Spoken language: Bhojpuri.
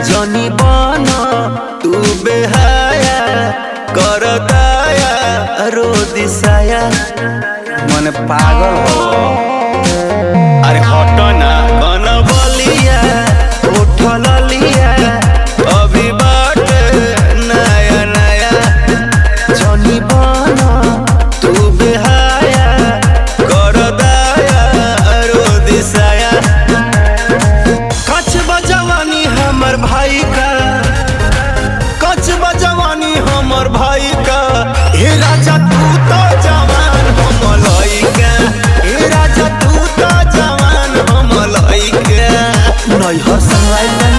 जनी बना तू बेहाया कर दया रो दिसाया मन पागल हो। अरे हटो ना कन बलिया उठल लिया अभी बाट नया नया जनी बना तू बेहाया कर दया रो दिसाया। कच बजवानी हमर भाई का, कच बजवानी हमर भाई का, हे राजा